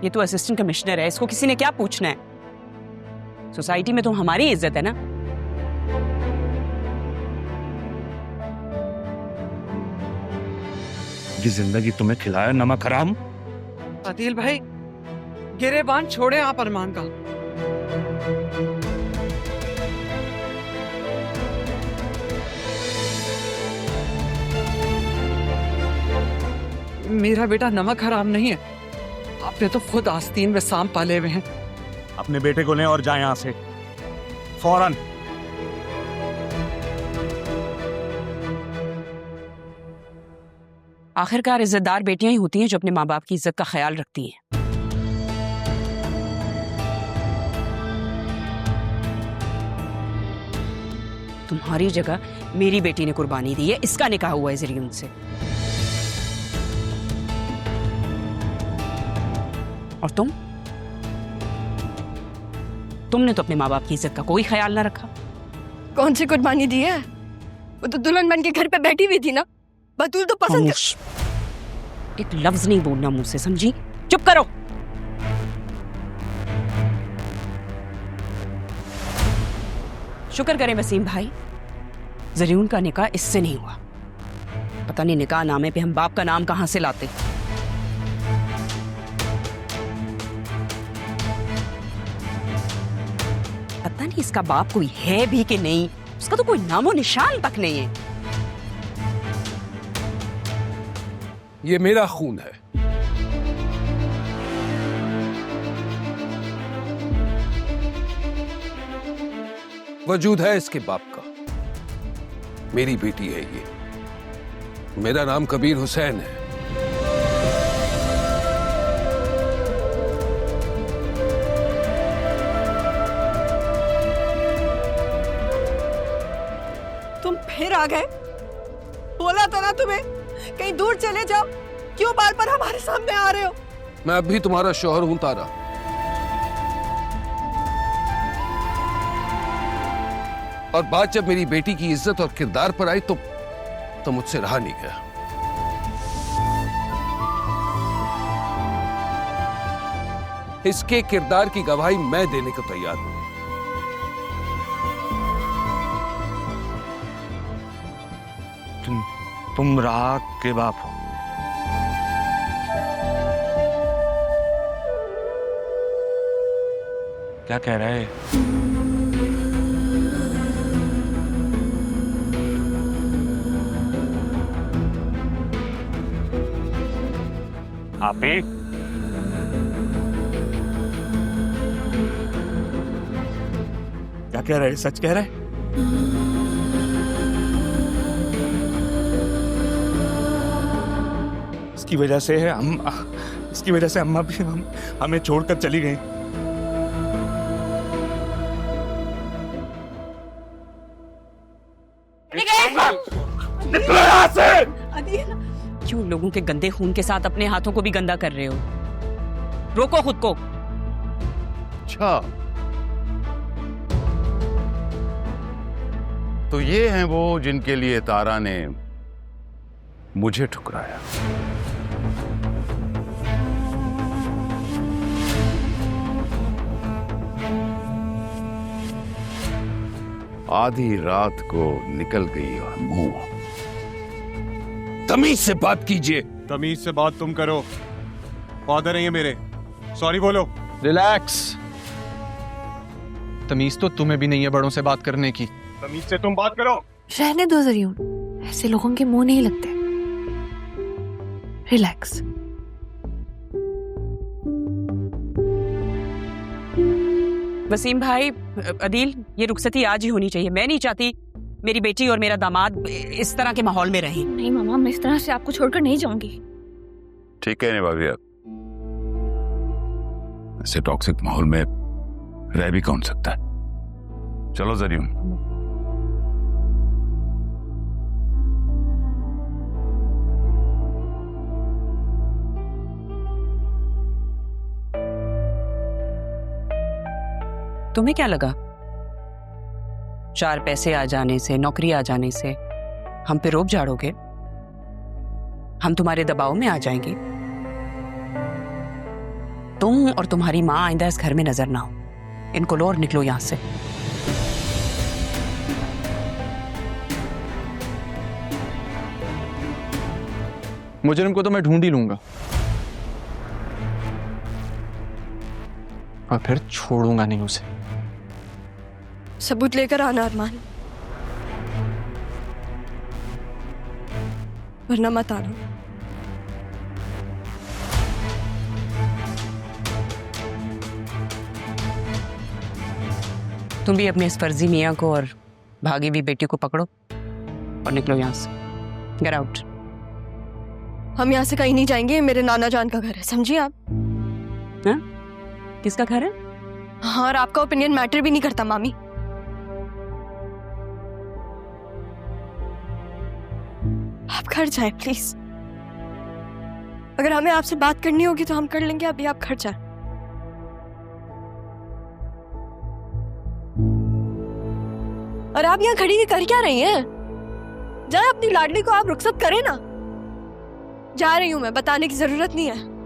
ये तो assistant commissioner है, इसको किसी ने क्या पूछना है? सोसाइटी में तो हमारी इज्जत है ना। ये जिंदगी तुम्हें खिलाया नमक हराम। आदिल भाई, गिरेबान छोड़े आप अरमान का। मेरा बेटा नमक हराम नहीं है। आपने तो खुद आस्तीन में सांप पाले हुए हैं। अपने बेटे को लें और जाएं यहां से फौरन। आखिरकार इज्जतदार बेटियां ही होती हैं जो अपने माँ बाप की इज्जत का ख्याल रखती हैं। तुम्हारी जगह मेरी बेटी ने कुर्बानी दी है, इसका निकाह हुआ है ज़रियुन से। और तुमने तो अपने माँ बाप की इज्जत का कोई ख्याल ना रखा। कौन सी कुर्बानी दी है? वो तो दुल्हन बन के घर पे बैठी हुई थी ना। बतूल तो पसंद एक लफ्ज नहीं बोलना मुंह से, समझी? चुप करो। शुक्र करें वसीम भाई, ज़रियुन का निकाह इससे नहीं हुआ। पता नहीं निकाह नामे पे हम बाप का नाम कहां से लाते। पता नहीं इसका बाप कोई है भी कि नहीं, उसका तो कोई नामो निशान तक नहीं है। ये मेरा खून है। वजूद है इसके बाप का। मेरी बेटी है ये। मेरा नाम कबीर हुसैन है। तुम फिर आ गए? बोला था ना तुम्हें कहीं दूर चले जाओ, क्यों बार बार हमारे सामने आ रहे हो? मैं अब भी तुम्हारा शौहर हूं तारा। और बात जब मेरी बेटी की इज्जत और किरदार पर आई तो मुझसे रहा नहीं गया। इसके किरदार की गवाही मैं देने को तैयार हूं। तुम राग के बाप हो। क्या कह रहे? आपी क्या कह रहे? सच कह रहे? इसकी वजह से अम्मा भी हमें छोड़कर चली गई। क्यों लोगों के गंदे खून के साथ अपने हाथों को भी गंदा कर रहे हो? रोको खुद को। अच्छा, तो ये हैं वो जिनके लिए तारा ने मुझे ठुकराया। आधी रात को निकल गई और मुंह। तमीज से बात कीजिए। तमीज से बात तुम करो। फादर है ये मेरे, सॉरी बोलो। रिलैक्स। तमीज तो तुम्हें भी नहीं है बड़ों से बात करने की। तमीज से तुम बात करो। रहने दो ज़रियुन, ऐसे लोगों के मुंह नहीं लगते। रिलैक्स। वसीम भाई, अदील, ये रुखसती आज ही होनी चाहिए। मैं नहीं चाहती मेरी बेटी और मेरा दामाद इस तरह के माहौल में रहें। नहीं मामा, मैं इस तरह से आपको छोड़कर नहीं जाऊंगी। ठीक है निभाविया, ऐसे टॉक्सिक माहौल में रह भी कौन सकता है। चलो ज़रियुन। तुम्हें क्या लगा 4 पैसे आ जाने से, नौकरी आ जाने से हम पे रोब झाड़ोगे? हम तुम्हारे दबाव में आ जाएंगे? तुम और तुम्हारी माँ आइंदा इस घर में नजर ना हो। इनको लो और निकलो यहाँ से। मुजरिम को तो मैं ढूंढ ही लूंगा और फिर छोड़ूंगा नहीं उसे। सबूत लेकर आना अरमान, वरना मत आना। तुम भी अपने इस फर्जी मियाँ को और भागी हुई बेटी को पकड़ो और निकलो यहाँ से। Get out. हम यहाँ से कहीं नहीं जाएंगे, मेरे नाना जान का घर है, समझिए आप। हाँ? किसका घर है? हाँ, और आपका ओपिनियन मैटर भी नहीं करता मामी। आप घर जाएं प्लीज। अगर हमें आपसे बात करनी होगी तो हम कर लेंगे, अभी आप घर जाएं। और आप यहाँ खड़ी कर क्या रही हैं? जाए अपनी लाडली को आप रुखसत करें ना। जा रही हूं मैं, बताने की जरूरत नहीं है।